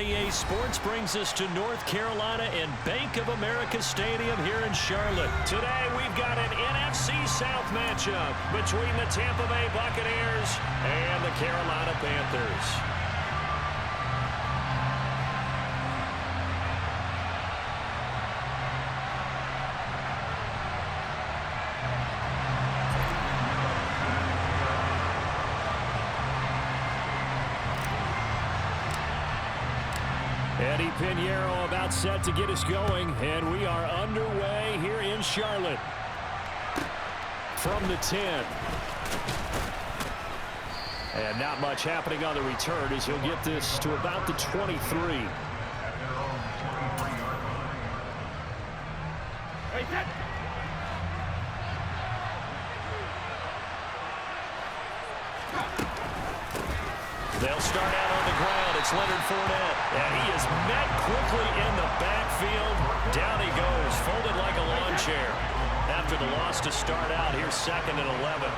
EA Sports brings us to North Carolina and Bank of America Stadium here in Charlotte. Today we've got an NFC South matchup between the Tampa Bay Buccaneers and the Carolina Panthers. Eddie Pinheiro about set to get us going, and we are underway here in Charlotte. From the 10. And not much happening on the return as he'll get this to about the 23. They'll start out on the ground. It's Leonard Fournette. And he is met quickly in the backfield. Down he goes, folded like a lawn chair. After the loss to start out, here's 2nd and 11.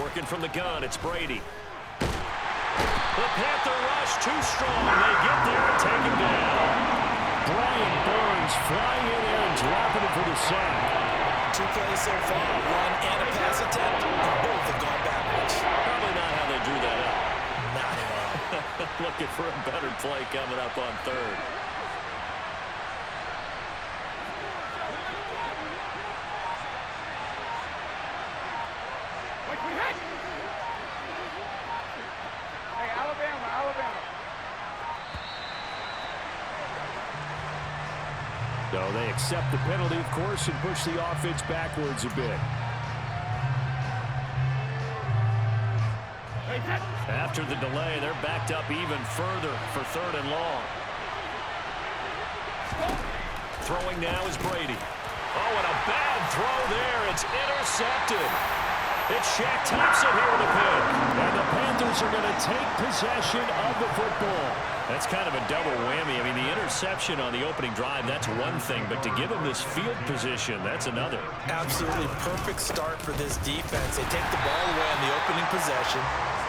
Working from the gun, it's Brady. The Panther rush too strong. They get there and take him down. Brian Burns flying in there and dropping it for the sack. 2 plays so far, run and a pass attempt, and both have gone backwards. Probably not how they drew that up. Not at all. Looking for a better play coming up on 3rd. So they accept the penalty, of course, and push the offense backwards a bit. After the delay, they're backed up even further for 3rd and long. Throwing now is Brady. Oh, and a bad throw there. It's intercepted. It's Shaq Thompson here with a pick. And the Panthers are going to take possession of the football. That's kind of a double whammy. I mean, the interception on the opening drive, that's one thing. But to give them this field position, that's another. Absolutely perfect start for this defense. They take the ball away on the opening possession.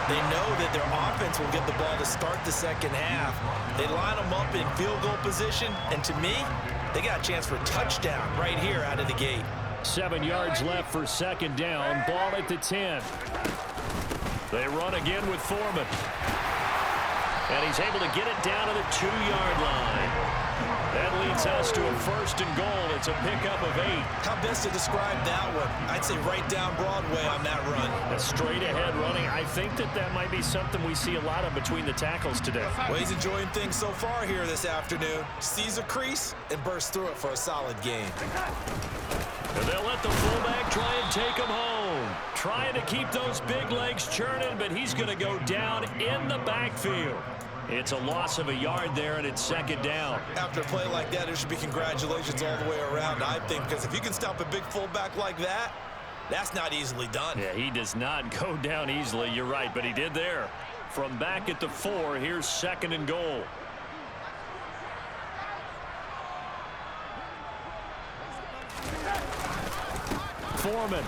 They know that their offense will get the ball to start the second half. They line them up in field goal position. And to me, they got a chance for a touchdown right here out of the gate. 7 yards left for 2nd down. Ball at the 10. They run again with Foreman. And he's able to get it down to the 2-yard line. That leads us to a 1st and goal. It's a pickup of 8. How best to describe that one? I'd say right down Broadway on that run. A straight-ahead running. I think that might be something we see a lot of between the tackles today. Well, he's enjoying things so far here this afternoon. Sees a crease and bursts through it for a solid gain. And they'll let the fullback try and take him home. Trying to keep those big legs churning, but he's going to go down in the backfield. It's a loss of a yard there, and it's 2nd down. After a play like that, there should be congratulations all the way around, I think, because if you can stop a big fullback like that, that's not easily done. Yeah, he does not go down easily. You're right, but he did there. From back at the 4, here's 2nd and goal. Foreman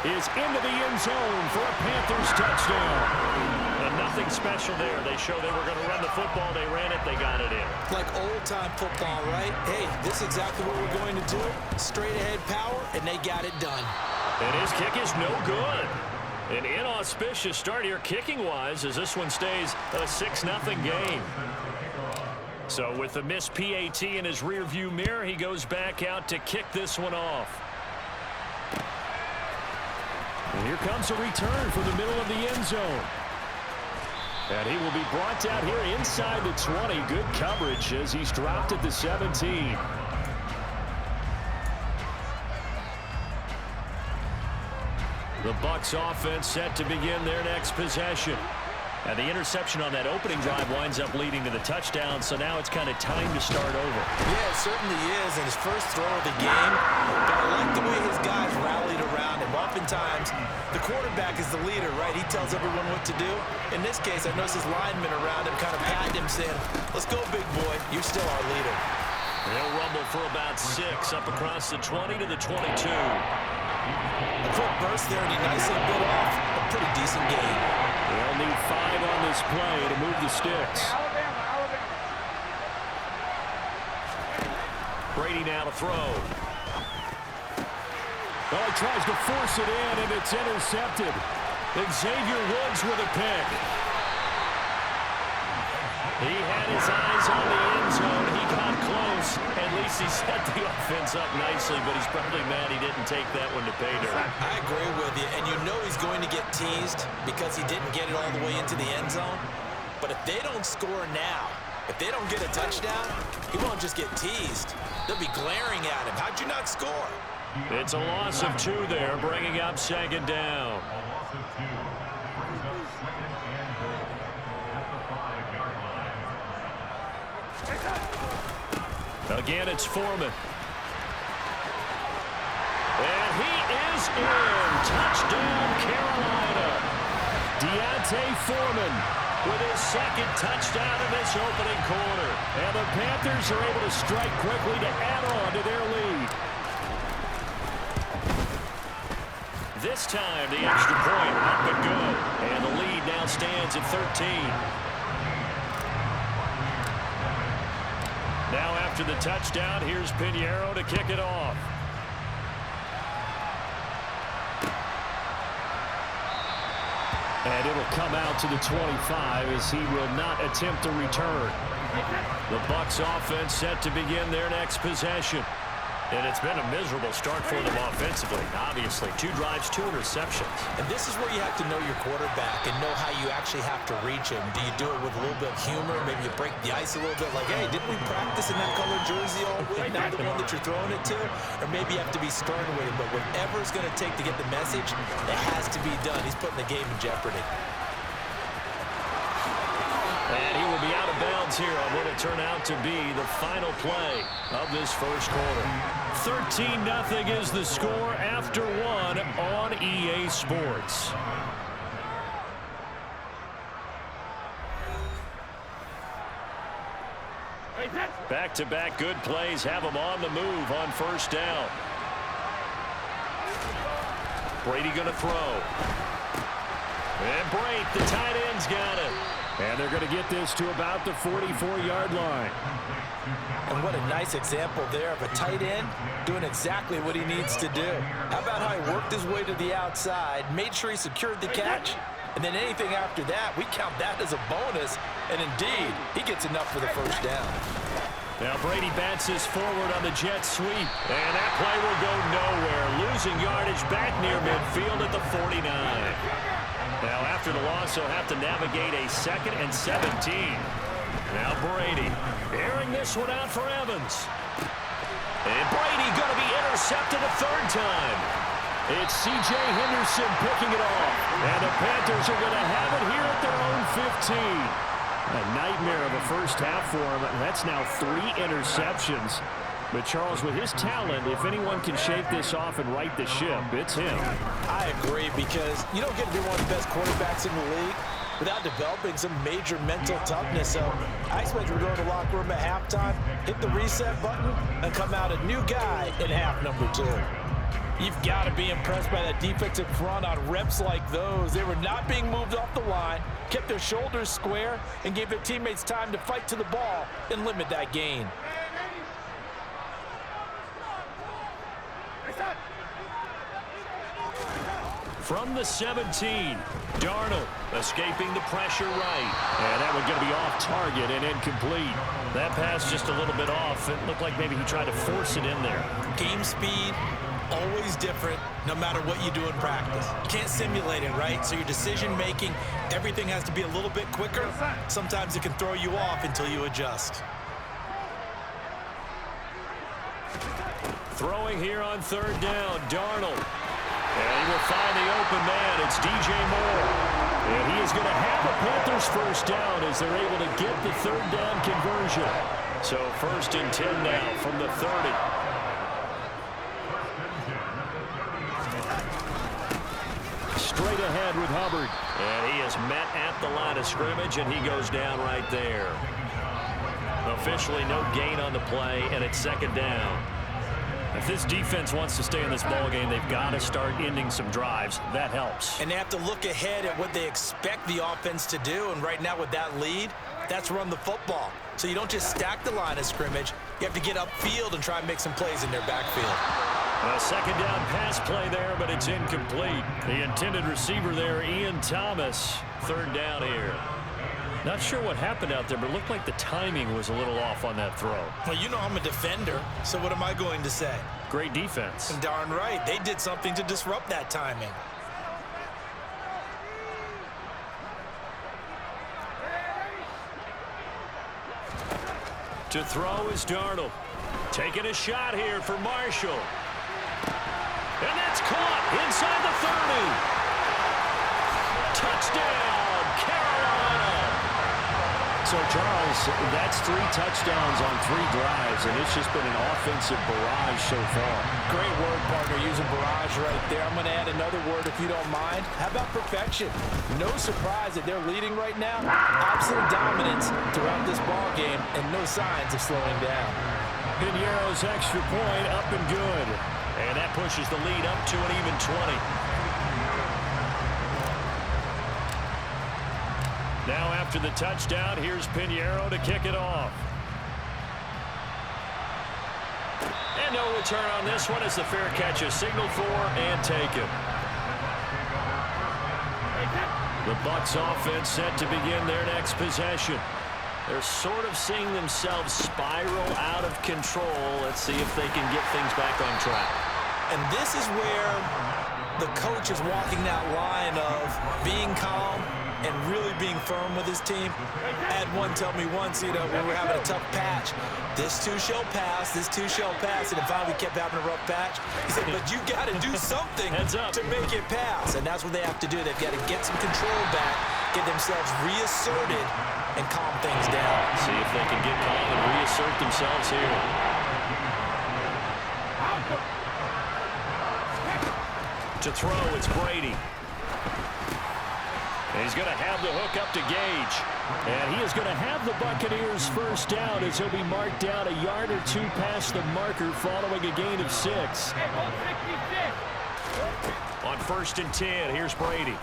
is into the end zone for a Panthers touchdown. And nothing special there. They showed they were going to run the football. They ran it. They got it in. Like old-time football, right? Hey, this is exactly what we're going to do. Straight-ahead power, and they got it done. And his kick is no good. An inauspicious start here kicking-wise as this one stays a 6-0 game. So with the missed PAT in his rearview mirror, he goes back out to kick this one off. And here comes a return from the middle of the end zone. And he will be brought down here inside the 20. Good coverage as he's dropped at the 17. The Bucs offense set to begin their next possession. And the interception on that opening drive winds up leading to the touchdown, so now it's kind of time to start over. Yeah, it certainly is, and his first throw of the game. But I like the way his guys rallied around him. Oftentimes, the quarterback is the leader, right? He tells everyone what to do. In this case, I noticed his linemen around him kind of patting him, saying, let's go, big boy. You're still our leader. They'll rumble for about 6 up across the 20 to the 22. A quick burst there, and he nicely bit off a pretty decent gain. They'll need 5 on this play to move the sticks. Brady now to throw. Well, he tries to force it in, and it's intercepted. Xavier Woods with a pick. He had his eyes on the end zone. He got close. At least he set the offense up nicely, but he's probably mad he didn't take that one to pay dirt. I agree with you, and you know he's going to get teased because he didn't get it all the way into the end zone. But if they don't score now, if they don't get a touchdown, he won't just get teased. They'll be glaring at him. How'd you not score? It's a loss of 2 there, bringing up 2nd down. Again, it's Foreman. And he is in. Touchdown, Carolina. Deontay Foreman with his 2nd touchdown in this opening quarter. And the Panthers are able to strike quickly to add on to their lead. This time, the extra point up and go. And the lead now stands at 13. Now after the touchdown, here's Pinheiro to kick it off. And it'll come out to the 25 as he will not attempt a return. The Bucs offense set to begin their next possession. And it's been a miserable start for them offensively, obviously. 2 drives, 2 interceptions. And this is where you have to know your quarterback and know how you actually have to reach him. Do you do it with a little bit of humor? Maybe you break the ice a little bit like, hey, didn't we practice in that colored jersey all week? Not the one that you're throwing it to? Or maybe you have to be stern with him. But whatever it's going to take to get the message, it has to be done. He's putting the game in jeopardy. And he will be out of bounds here on what will turn out to be the final play of this first quarter. 13-0 is the score after 1 on EA Sports. Back-to-back good plays have them on the move on first down. Brady going to throw. And Brady, the tight end's got it. And they're going to get this to about the 44-yard line. And what a nice example there of a tight end doing exactly what he needs to do. How about how he worked his way to the outside, made sure he secured the catch, and then anything after that, we count that as a bonus. And indeed, he gets enough for the first down. Now Brady bats this forward on the jet sweep. And that play will go nowhere. Losing yardage back near midfield at the 49. Now after the loss, he'll have to navigate a 2nd and 17. Now Brady airing this one out for Evans. And Brady going to be intercepted a 3rd time. It's C.J. Henderson picking it off. And the Panthers are going to have it here at their own 15. A nightmare of a first half for him. That's now 3 interceptions. But, Charles, with his talent, if anyone can shake this off and right the ship, it's him. I agree, because you don't get to be one of the best quarterbacks in the league without developing some major mental toughness. So I expect we're going to the locker room at halftime, hit the reset button, and come out a new guy in half number 2. You've got to be impressed by that defensive front on reps like those. They were not being moved off the line, kept their shoulders square, and gave their teammates time to fight to the ball and limit that gain. From the 17, Darnold escaping the pressure right. And that one going to be off target and incomplete. That pass just a little bit off. It looked like maybe he tried to force it in there. Game speed, always different no matter what you do in practice. You can't simulate it, right? So your decision-making, everything has to be a little bit quicker. Sometimes it can throw you off until you adjust. Throwing here on 3rd down, Darnold. And he will find the open man. It's DJ Moore. And he is going to have the Panthers first down as they're able to get the 3rd down conversion. So 1st and 10 now from the 30. Straight ahead with Hubbard. And he is met at the line of scrimmage, and he goes down right there. The officially no gain on the play, and it's second down. If this defense wants to stay in this ballgame, they've got to start ending some drives. That helps. And they have to look ahead at what they expect the offense to do. And right now with that lead, that's run the football. So you don't just stack the line of scrimmage. You have to get upfield and try and make some plays in their backfield. A second down pass play there, but it's incomplete. The intended receiver there, Ian Thomas. Third down here. Not sure what happened out there, but it looked like the timing was a little off on that throw. Well, you know I'm a defender, so what am I going to say? Great defense. And darn right, they did something to disrupt that timing. To throw is Darnold. Taking a shot here for Marshall. And that's caught inside the 30. Touchdown, Carolina. So, Charles, that's 3 touchdowns on 3 drives, and it's just been an offensive barrage so far. Great word, partner, using barrage right there. I'm going to add another word if you don't mind. How about perfection? No surprise that they're leading right now. Absolute dominance throughout this ball game and no signs of slowing down. Piñeiro's extra point up and good. And that pushes the lead up to an even 20. Now after the touchdown, here's Piñeiro to kick it off. And no return on this one as the fair catch is signaled for and taken. The Bucs offense set to begin their next possession. They're sort of seeing themselves spiral out of control. Let's see if they can get things back on track. And this is where the coach is walking that line of being calm and really being firm with his team. I had one tell me once, when we were having a tough patch, this too shall pass, this too shall pass, and finally we kept having a rough patch. He said, but you got to do something to make it pass, and that's what they have to do. They've got to get some control back, get themselves reasserted, and calm things down. See if they can get calm and reassert themselves here. To throw, it's Brady. And he's going to have the hook up to Gage. And he is going to have the Buccaneers first down as he'll be marked down a yard or 2 past the marker following a gain of 6. On 1st and 10, here's Brady.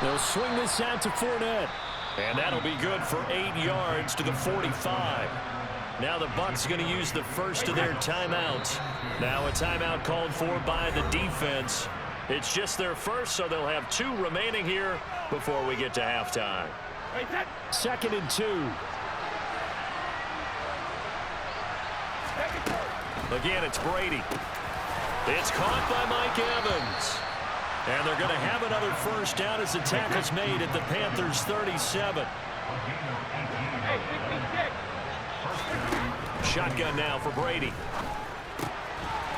They'll swing this out to Fournette. And that'll be good for 8 yards to the 45. Now the Bucs are going to use the first of their timeouts. Now a timeout called for by the defense. It's just their first, so they'll have 2 remaining here before we get to halftime. 2nd and 2. Again, it's Brady. It's caught by Mike Evans. And they're going to have another first down as the tackle's made at the Panthers' 37. Shotgun now for Brady.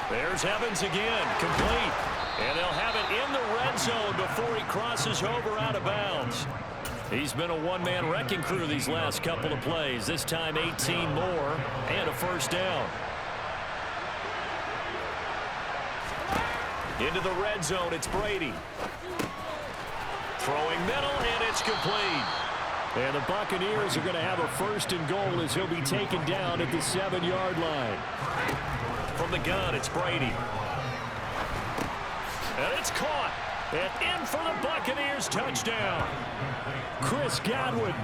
There's Evans again, complete. And they'll have it in the red zone before he crosses over out of bounds. He's been a one-man wrecking crew these last couple of plays. This time 18 more and a first down. Into the red zone, it's Brady. Throwing middle, and it's complete. And the Buccaneers are going to have a 1st and goal as he'll be taken down at the 7-yard line. From the gun, it's Brady. And it's caught. And in for the Buccaneers touchdown. Chris Godwin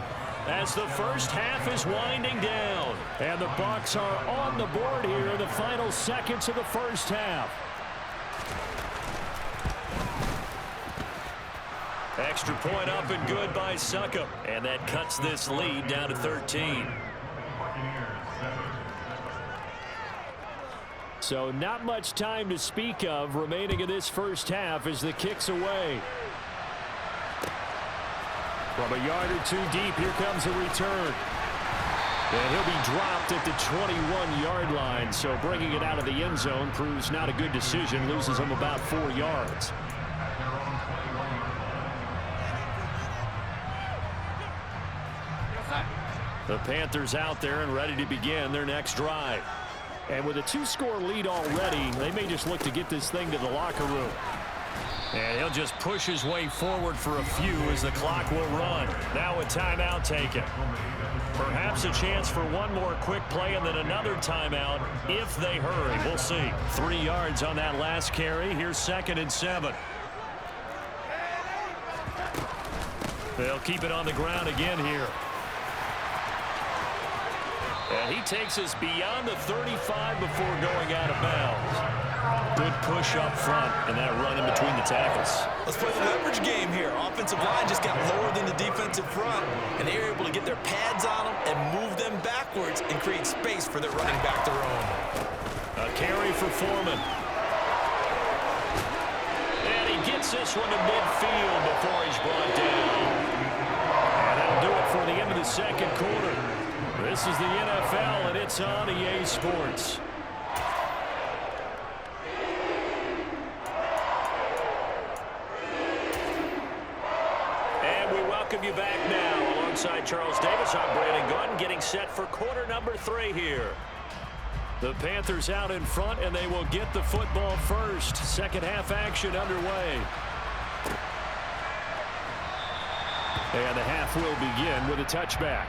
as the first half is winding down. And the Bucs are on the board here in the final seconds of the first half. Extra point up and good by Suckup. And that cuts this lead down to 13. So not much time to speak of remaining in this first half as the kick's away. From a yard or 2 deep, here comes a return. And he'll be dropped at the 21-yard line. So bringing it out of the end zone proves not a good decision. Loses him about 4 yards. The Panthers out there and ready to begin their next drive. And with a 2-score lead already, they may just look to get this thing to the locker room. And he'll just push his way forward for a few as the clock will run. Now a timeout taken. Perhaps a chance for one more quick play and then another timeout if they hurry. We'll see. 3 yards on that last carry. Here's 2nd and 7. They'll keep it on the ground again here. And he takes us beyond the 35 before going out of bounds. Good push up front and that run in between the tackles. Let's play the leverage game here. Offensive line just got lower than the defensive front, and they're able to get their pads on them and move them backwards and create space for their running back to roam. A carry for Foreman. And he gets this one to midfield before he's brought down. And that'll do it for the end of the second quarter. This is the NFL, and it's on EA Sports. And we welcome you back now. Alongside Charles Davis, I'm Brady Gunn, getting set for quarter number 3 here. The Panthers out in front, and they will get the football first. Second half action underway. And the half will begin with a touchback.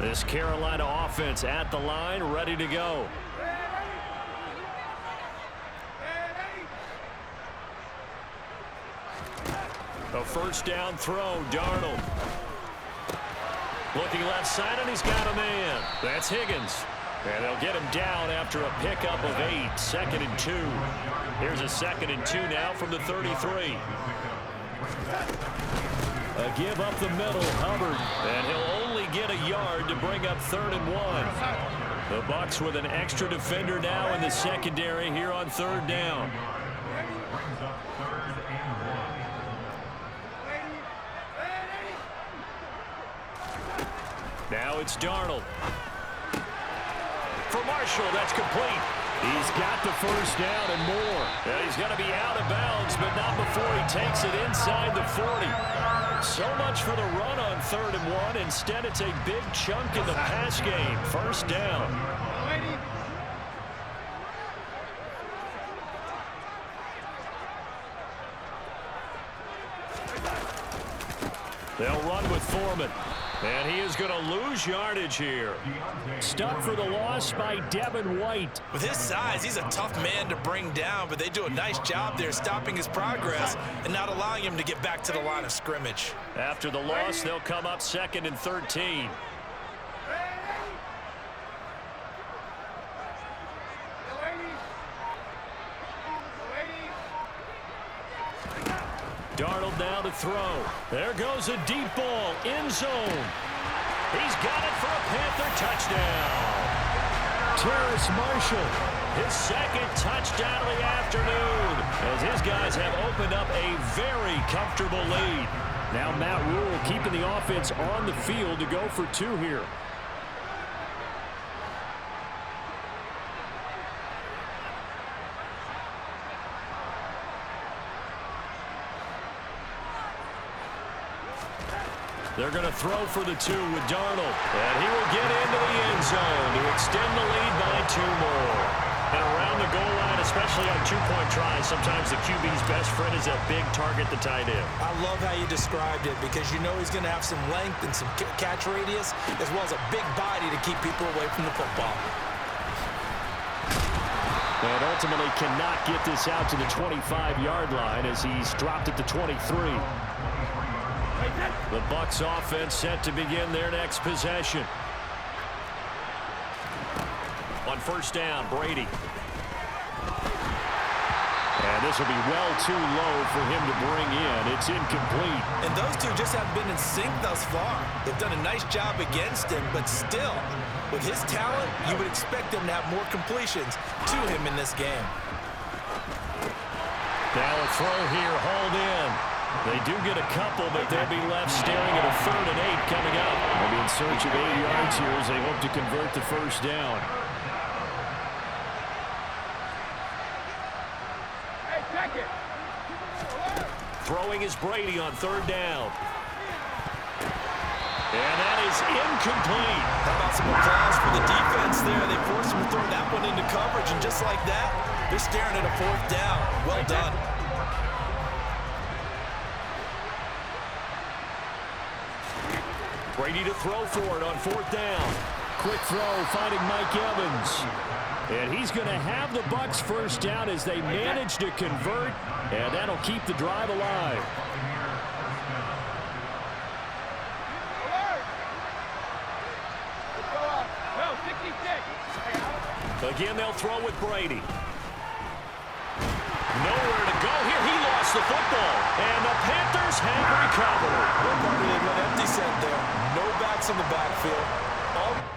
This Carolina offense at the line, ready to go. A first down throw, Darnold. Looking left side, and he's got a man. That's Higgins. And they'll get him down after a pickup of 8. 2nd and 2. Here's a 2nd and 2 now from the 33. A give up the middle, Hubbard. And he'll only get a yard to bring up 3rd and 1. The Bucs with an extra defender now in the secondary here on 3rd down. Now it's Darnold. For Marshall, that's complete. He's got the first down and more. And he's going to be out of bounds, but not before he takes it inside the 40. So much for the run on 3rd and 1. Instead, it's a big chunk in the pass game. First down. They'll run with Foreman. And he is going to lose yardage here. Stuck for the loss by Devin White. With his size, he's a tough man to bring down, but they do a nice job there stopping his progress and not allowing him to get back to the line of scrimmage. After the loss, they'll come up 2nd and 13. Darnold now to throw. There goes a deep ball, end zone. He's got it for a Panther touchdown. Terrace Marshall, his 2nd touchdown of the afternoon, as his guys have opened up a very comfortable lead. Now Matt Rule keeping the offense on the field to go for 2 here. They're going to throw for the 2 with Darnold. And he will get into the end zone to extend the lead by 2 more. And around the goal line, especially on 2-point tries, sometimes the QB's best friend is a big target, the tight end. I love how you described it because you know he's going to have some length and some catch radius as well as a big body to keep people away from the football. And ultimately cannot get this out to the 25-yard line as he's dropped at the 23. The Bucs offense set to begin their next possession. On first down, Brady. And this will be well too low for him to bring in. It's incomplete. And those two just have been in sync thus far. They've done a nice job against him, but still, with his talent, you would expect them to have more completions to him in this game. Now a throw here, hauled in. They do get a couple, but they'll be left staring at a 3rd and 8 coming up. They'll be in search of 8 yards here as they hope to convert the first down. Throwing is Brady on 3rd down. And that is incomplete. How about some applause for the defense there? They forced him to throw that one into coverage, and just like that, they're staring at a fourth down. Well done. Brady to throw for it on fourth down. Quick throw finding Mike Evans. And he's going to have the Bucs first down as they manage to convert, and that'll keep the drive alive. Again, they'll throw with Brady. Nowhere to go here. He lost the football. And the Panthers have recovered. Nobody went empty set there. No backs in the backfield. All